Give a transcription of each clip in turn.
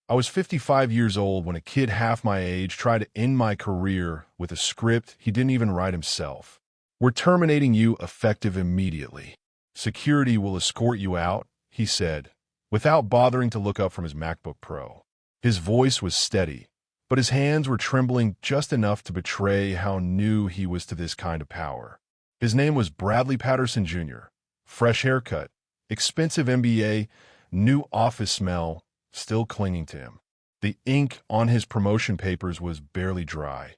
I was 55 years old when a kid half my age tried to end my career with a script he didn't even write himself. "We're terminating you effective immediately. Security will escort you out," he said, without bothering to look up from his MacBook Pro. His voice was steady, but his hands were trembling just enough to betray how new he was to this kind of power. His name was Bradley Patterson Jr. Fresh haircut, expensive MBA, new office smell, still clinging to him. The ink on his promotion papers was barely dry,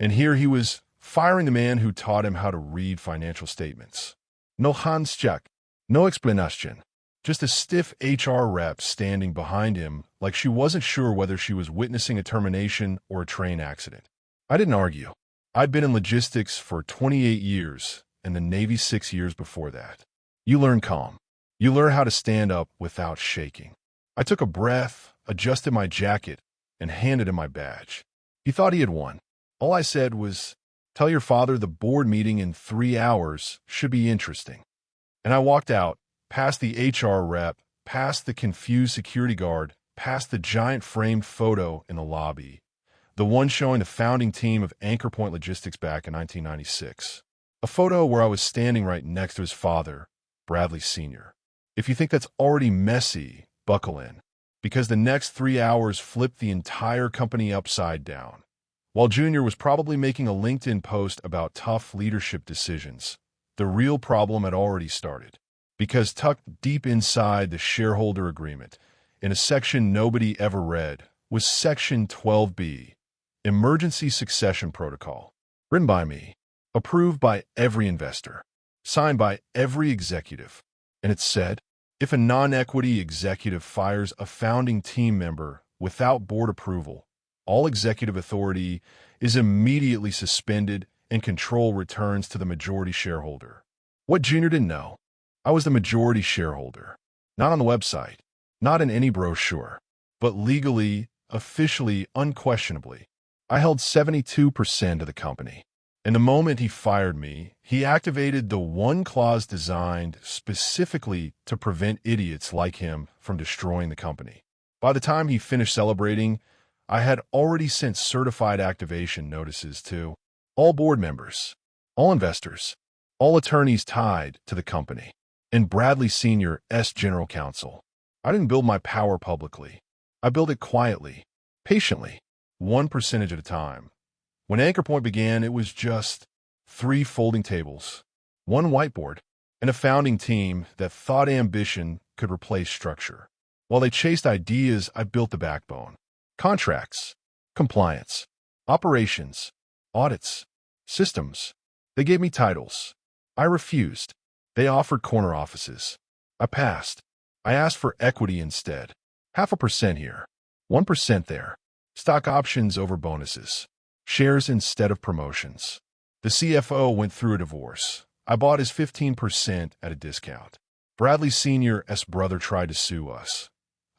and here he was firing the man who taught him how to read financial statements. No handshake, no explanation. Just a stiff HR rep standing behind him like she wasn't sure whether she was witnessing a termination or a train accident. I didn't argue. I'd been in logistics for 28 years and the Navy 6 years before that. You learn calm. You learn how to stand up without shaking. I took a breath, adjusted my jacket, and handed him my badge. He thought he had won. All I said was, "Tell your father the board meeting in 3 hours should be interesting." And I walked out, past the HR rep, past the confused security guard, past the giant framed photo in the lobby, the one showing the founding team of Anchor Point Logistics back in 1996. A photo where I was standing right next to his father, Bradley Sr. If you think that's already messy, buckle in, because the next 3 hours flipped the entire company upside down. While Junior was probably making a LinkedIn post about tough leadership decisions, the real problem had already started. Because tucked deep inside the shareholder agreement, in a section nobody ever read, was Section 12B, Emergency Succession Protocol, written by me, approved by every investor, signed by every executive. And it said, if a non-equity executive fires a founding team member without board approval, all executive authority is immediately suspended and control returns to the majority shareholder. What Junior didn't know, I was the majority shareholder. Not on the website, not in any brochure, but legally, officially, unquestionably. I held 72% of the company. And the moment he fired me, he activated the one clause designed specifically to prevent idiots like him from destroying the company. By the time he finished celebrating, I had already sent certified activation notices to all board members, all investors, all attorneys tied to the company, and Bradley Sr.'s general counsel. I didn't build my power publicly. I built it quietly, patiently, 1% at a time. When Anchor Point began, it was just 3 folding tables, 1 whiteboard, and a founding team that thought ambition could replace structure. While they chased ideas, I built the backbone. Contracts, compliance, operations, audits, systems. They gave me titles. I refused. They offered corner offices. I passed. I asked for equity instead. 0.5% here, 1% there. Stock options over bonuses. Shares instead of promotions. The CFO went through a divorce. I bought his 15% at a discount. Bradley Sr.'s brother tried to sue us.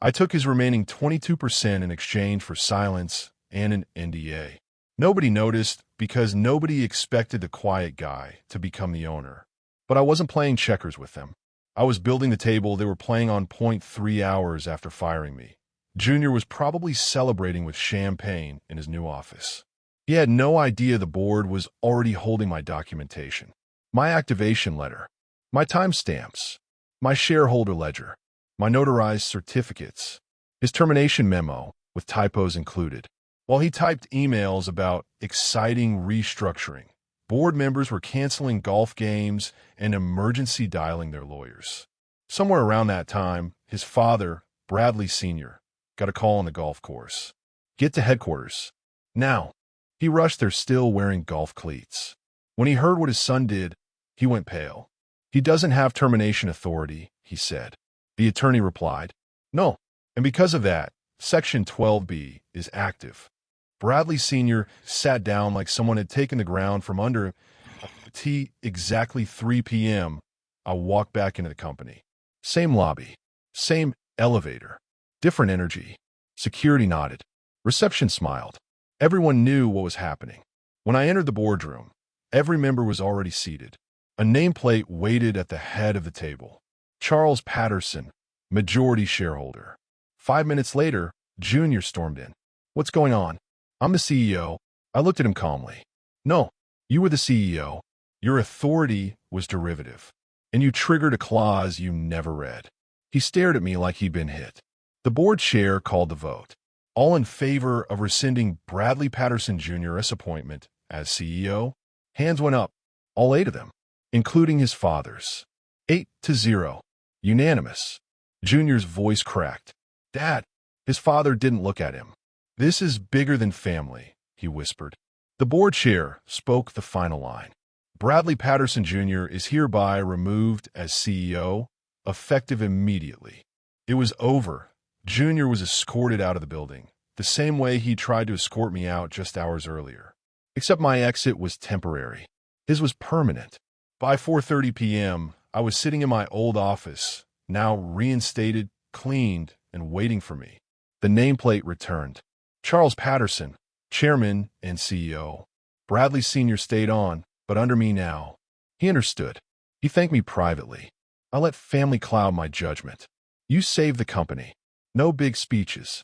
I took his remaining 22% in exchange for silence and an NDA. Nobody noticed because nobody expected the quiet guy to become the owner. But I wasn't playing checkers with them. I was building the table they were playing on point 3 hours after firing me. Junior was probably celebrating with champagne in his new office. He had no idea the board was already holding my documentation, my activation letter, my timestamps, my shareholder ledger, my notarized certificates, his termination memo with typos included. While he typed emails about exciting restructuring, board members were canceling golf games and emergency dialing their lawyers. Somewhere around that time, his father, Bradley Sr., got a call on the golf course. Get to headquarters. Now. He rushed there still wearing golf cleats. When he heard what his son did, he went pale. He doesn't have termination authority, he said. The attorney replied, no. And because of that, Section 12B is active. Bradley Sr. sat down like someone had taken the ground from under him. Exactly 3 p.m., I walked back into the company. Same lobby, same elevator, different energy. Security nodded. Reception smiled. Everyone knew what was happening. When I entered the boardroom, every member was already seated. A nameplate waited at the head of the table. Charles Patterson, majority shareholder. 5 minutes later, Junior stormed in. What's going on? I'm the CEO. I looked at him calmly. No, you were the CEO. Your authority was derivative, and you triggered a clause you never read. He stared at me like he'd been hit. The board chair called the vote. All in favor of rescinding Bradley Patterson Jr.'s appointment as CEO? Hands went up, all 8 of them, including his father's. 8-0. Unanimous. Junior's voice cracked. Dad, his father didn't look at him. This is bigger than family, he whispered. The board chair spoke the final line. Bradley Patterson Jr. is hereby removed as CEO, effective immediately. It was over. Junior was escorted out of the building, the same way he tried to escort me out just hours earlier. Except my exit was temporary. His was permanent. By 4:30 p.m., I was sitting in my old office, now reinstated, cleaned, and waiting for me. The nameplate returned. Charles Patterson, Chairman and CEO. Bradley Sr. stayed on, but under me now. He understood. He thanked me privately. I let family cloud my judgment. You saved the company. No big speeches.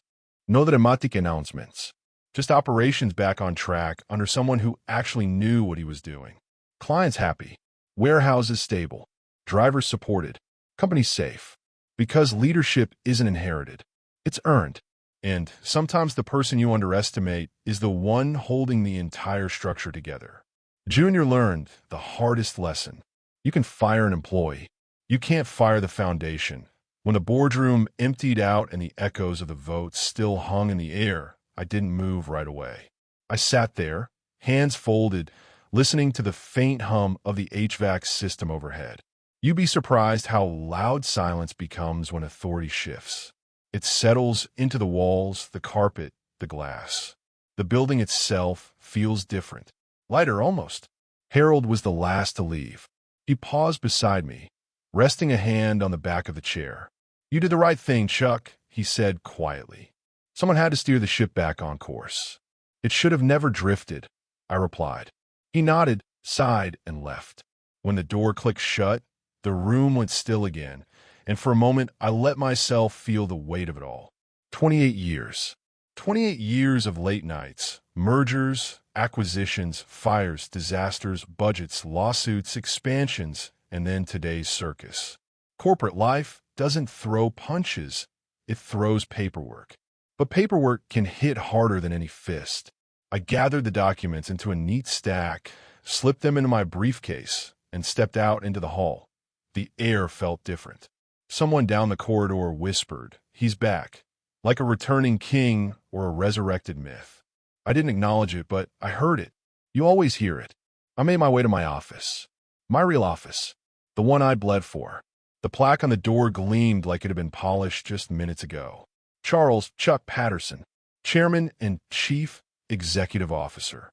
No dramatic announcements. Just operations back on track under someone who actually knew what he was doing. Clients happy. Warehouses stable. Drivers supported. Company safe. Because leadership isn't inherited. It's earned. And sometimes the person you underestimate is the one holding the entire structure together. Junior learned the hardest lesson. You can fire an employee. You can't fire the foundation. When the boardroom emptied out and the echoes of the votes still hung in the air, I didn't move right away. I sat there, hands folded, listening to the faint hum of the HVAC system overhead. You'd be surprised how loud silence becomes when authority shifts. It settles into the walls, the carpet, the glass. The building itself feels different. Lighter almost. Harold was the last to leave. He paused beside me, resting a hand on the back of the chair. You did the right thing, Chuck, he said quietly. Someone had to steer the ship back on course. It should have never drifted, I replied. He nodded, sighed, and left. When the door clicked shut, the room went still again, and for a moment I let myself feel the weight of it all. 28 years. 28 years of late nights, mergers, acquisitions, fires, disasters, budgets, lawsuits, expansions, and then today's circus. Corporate life doesn't throw punches, it throws paperwork. But paperwork can hit harder than any fist. I gathered the documents into a neat stack, slipped them into my briefcase, and stepped out into the hall. The air felt different. Someone down the corridor whispered, "He's back," like a returning king or a resurrected myth. I didn't acknowledge it, but I heard it. You always hear it. I made my way to my office. My real office. The one I bled for. The plaque on the door gleamed like it had been polished just minutes ago. Charles Chuck Patterson, Chairman and Chief Executive Officer.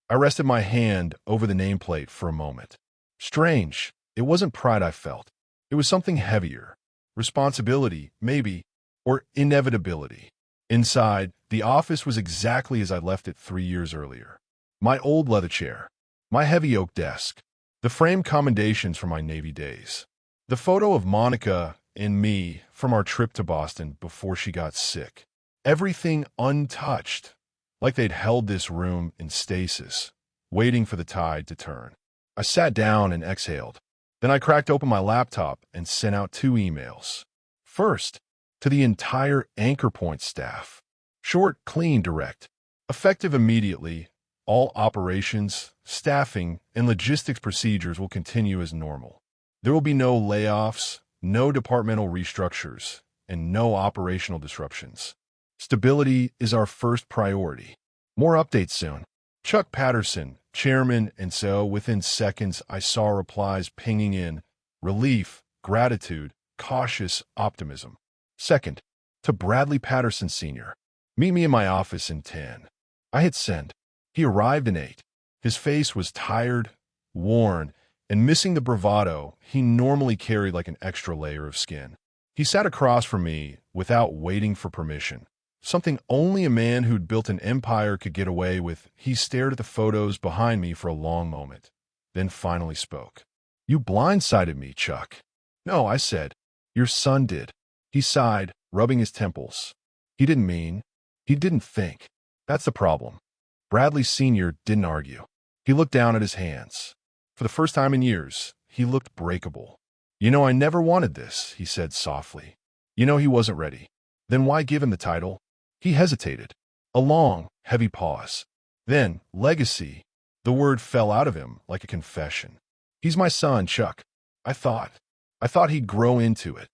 I rested my hand over the nameplate for a moment. Strange. It wasn't pride I felt. It was something heavier. Responsibility, maybe, or inevitability. Inside, the office was exactly as I left it 3 years earlier. My old leather chair. My heavy oak desk. The framed commendations from my Navy days. The photo of Monica and me from our trip to Boston before she got sick. Everything untouched, like they'd held this room in stasis, waiting for the tide to turn. I sat down and exhaled. Then I cracked open my laptop and sent out 2 emails. First, to the entire Anchor Point staff. Short, clean, direct. Effective immediately, all operations, staffing, and logistics procedures will continue as normal. There will be no layoffs, no departmental restructures, and no operational disruptions. Stability is our first priority. More updates soon. Chuck Patterson, Chairman, and so within seconds I saw replies pinging in, relief, gratitude, cautious optimism. Second, to Bradley Patterson Sr. Meet me in my office in 10. I hit send. He arrived in 8. His face was tired, worn, and missing the bravado he normally carried like an extra layer of skin. He sat across from me without waiting for permission. Something only a man who'd built an empire could get away with. He stared at the photos behind me for a long moment, then finally spoke. You blindsided me, Chuck. No, I said. Your son did. He sighed, rubbing his temples. He didn't mean. He didn't think. That's the problem. Bradley Sr. didn't argue. He looked down at his hands. For the first time in years, he looked breakable. "You know, I never wanted this," he said softly. You know he wasn't ready. Then why give him the title? He hesitated. A long, heavy pause. Then, legacy. The word fell out of him like a confession. "He's my son, Chuck. I thought he'd grow into it."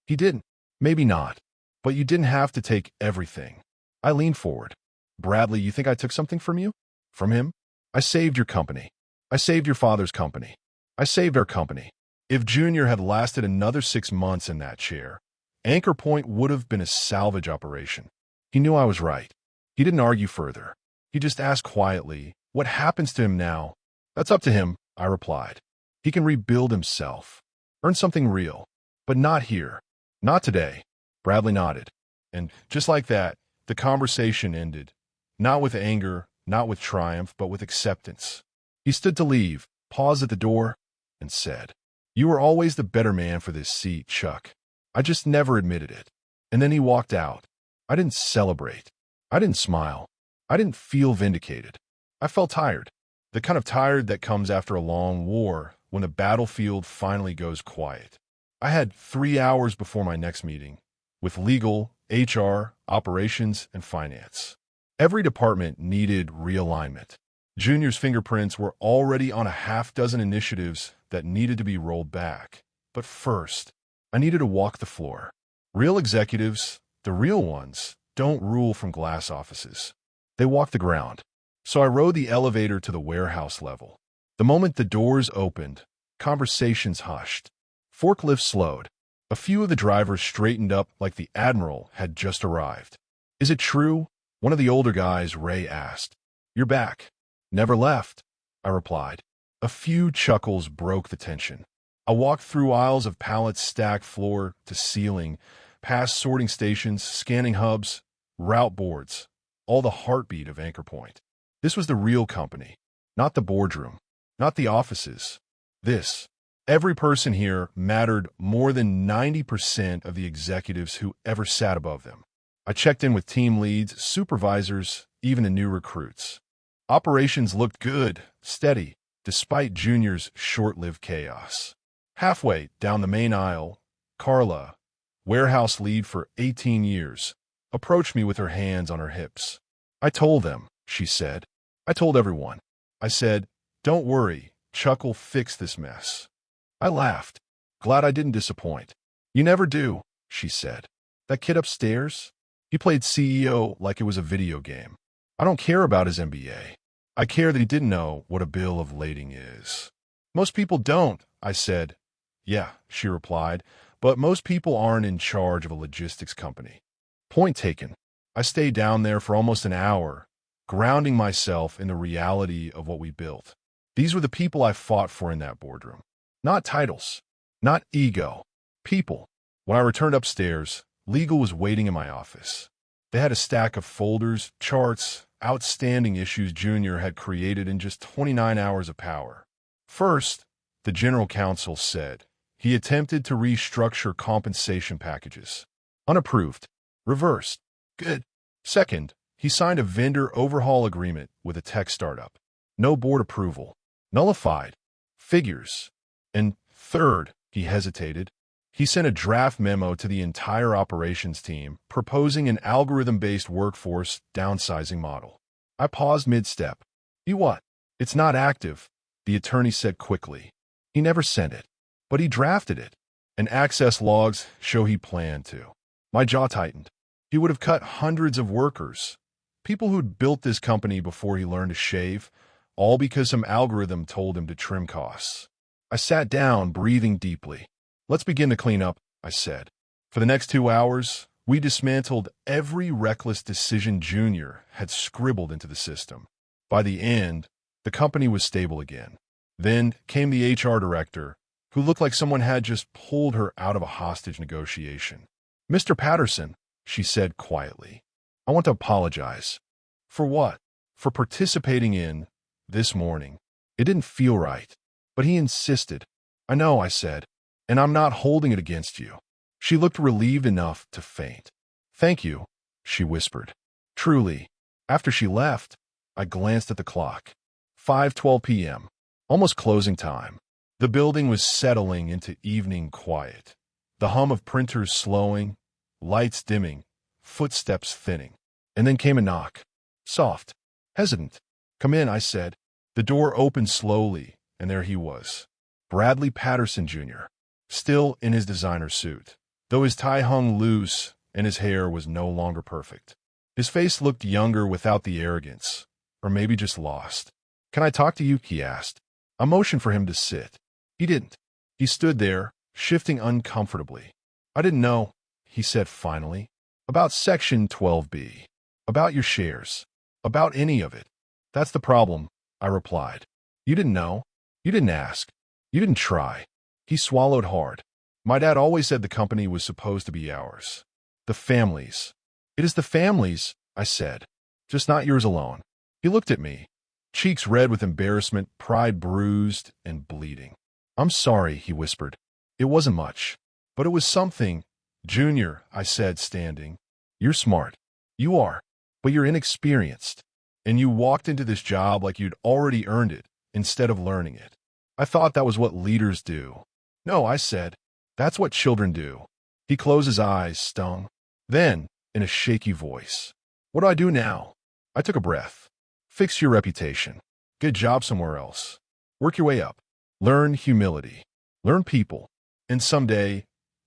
He didn't. Maybe not. But you didn't have to take everything. I leaned forward. "Bradley, you think I took something from you?" "From him? I saved your company. I saved your father's company. I saved our company." If Junior had lasted another 6 months in that chair, Anchor Point would have been a salvage operation. He knew I was right. He didn't argue further. He just asked quietly, "What happens to him now?" "That's up to him," I replied. "He can rebuild himself. Earn something real. But not here. Not today." Bradley nodded. And just like that, the conversation ended. Not with anger, not with triumph, but with acceptance. He stood to leave, paused at the door, and said, "You were always the better man for this seat, Chuck. I just never admitted it." And then he walked out. I didn't celebrate. I didn't smile. I didn't feel vindicated. I felt tired. The kind of tired that comes after a long war when the battlefield finally goes quiet. I had 3 hours before my next meeting with legal, HR, operations, and finance. Every department needed realignment. Junior's fingerprints were already on a half-dozen initiatives that needed to be rolled back. But first, I needed to walk the floor. Real executives, the real ones, don't rule from glass offices. They walk the ground. So I rode the elevator to the warehouse level. The moment the doors opened, conversations hushed. Forklifts slowed. A few of the drivers straightened up like the admiral had just arrived. "Is it true?" One of the older guys, Ray, asked. "You're back." "Never left," I replied. A few chuckles broke the tension. I walked through aisles of pallets stacked floor to ceiling, past sorting stations, scanning hubs, route boards, all the heartbeat of Anchor Point. This was the real company, not the boardroom, not the offices. This. Every person here mattered more than 90% of the executives who ever sat above them. I checked in with team leads, supervisors, even the new recruits. Operations looked good, steady, despite Junior's short-lived chaos. Halfway down the main aisle, Carla, warehouse lead for 18 years, approached me with her hands on her hips. "I told them," she said. "I told everyone." I said, "Don't worry, Chuck will fix this mess." I laughed, glad I didn't disappoint. "You never do," she said. "That kid upstairs? He played CEO like it was a video game. I don't care about his MBA. I care that he didn't know what a bill of lading is." "Most people don't," I said. "Yeah," she replied, "but most people aren't in charge of a logistics company." Point taken. I stayed down there for almost an hour, grounding myself in the reality of what we built. These were the people I fought for in that boardroom. Not titles, not ego, people. When I returned upstairs, legal was waiting in my office. They had a stack of folders, charts, outstanding issues Junior had created in just 29 hours of power. First, the general counsel said he attempted to restructure compensation packages. Unapproved. Reversed. Good. Second, he signed a vendor overhaul agreement with a tech startup. No board approval. Nullified. Figures. And third, he hesitated. He sent a draft memo to the entire operations team proposing an algorithm-based workforce downsizing model. I paused mid-step. "You what?" "It's not active," the attorney said quickly. "He never sent it, but he drafted it. And access logs show he planned to." My jaw tightened. He would have cut hundreds of workers, people who'd built this company before he learned to shave, all because some algorithm told him to trim costs. I sat down, breathing deeply. "Let's begin to clean up," I said. For the next 2 hours, we dismantled every reckless decision Junior had scribbled into the system. By the end, the company was stable again. Then came the HR director, who looked like someone had just pulled her out of a hostage negotiation. "Mr. Patterson," she said quietly, "I want to apologize." "For what?" "For participating in this morning. It didn't feel right." But he insisted. "I know," I said, "and I'm not holding it against you." She looked relieved enough to faint. "Thank you," she whispered. Truly. After she left, I glanced at the clock. 5:12 p.m. Almost closing time. The building was settling into evening quiet. The hum of printers slowing, lights dimming, footsteps thinning. And then came a knock. Soft, hesitant. "Come in," I said. The door opened slowly, and there he was. Bradley Patterson, Jr., still in his designer suit, though his tie hung loose and his hair was no longer perfect. His face looked younger without the arrogance, or maybe just lost. "Can I talk to you?" he asked. I motioned for him to sit. He didn't. He stood there, shifting uncomfortably. "I didn't know," he said finally. "About Section 12B. About your shares. About any of it." "That's the problem," I replied. "You didn't know. You didn't ask. You didn't try." He swallowed hard. "My dad always said the company was supposed to be ours. The family's." "It is the family's," I said. "Just not yours alone." He looked at me, cheeks red with embarrassment, pride bruised and bleeding. "I'm sorry," he whispered. "It wasn't much. But it was something." "Junior," I said, standing. "You're smart. You are. But you're inexperienced. And you walked into this job like you'd already earned it, instead of learning it. I thought that was what leaders do." "No," I said. "That's what children do." He closed his eyes, stung. Then, in a shaky voice, "What do I do now?" I took a breath. "Fix your reputation. Get a job somewhere else. Work your way up. Learn humility. Learn people. And someday,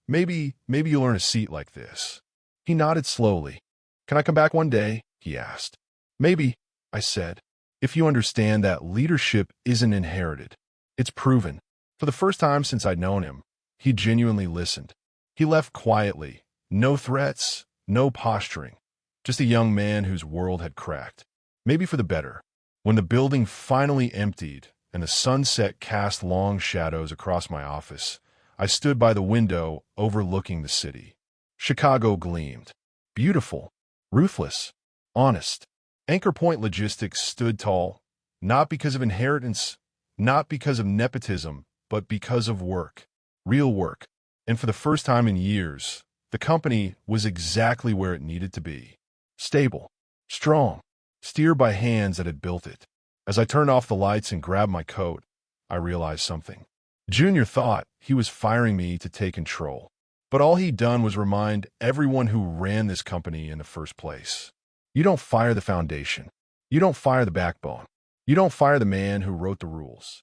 maybe you'll earn a seat like this." He nodded slowly. "Can I come back one day?" he asked. "Maybe," I said. "If you understand that leadership isn't inherited. It's proven." For the first time since I'd known him, he genuinely listened. He left quietly. No threats, no posturing. Just a young man whose world had cracked. Maybe for the better. When the building finally emptied and the sunset cast long shadows across my office, I stood by the window overlooking the city. Chicago gleamed. Beautiful. Ruthless. Honest. Anchor Point Logistics stood tall, not because of inheritance, not because of nepotism, but because of work. Real work. And for the first time in years, the company was exactly where it needed to be. Stable. Strong. Steered by hands that had built it. As I turned off the lights and grabbed my coat, I realized something. Junior thought he was firing me to take control. But all he'd done was remind everyone who ran this company in the first place. You don't fire the foundation. You don't fire the backbone. You don't fire the man who wrote the rules.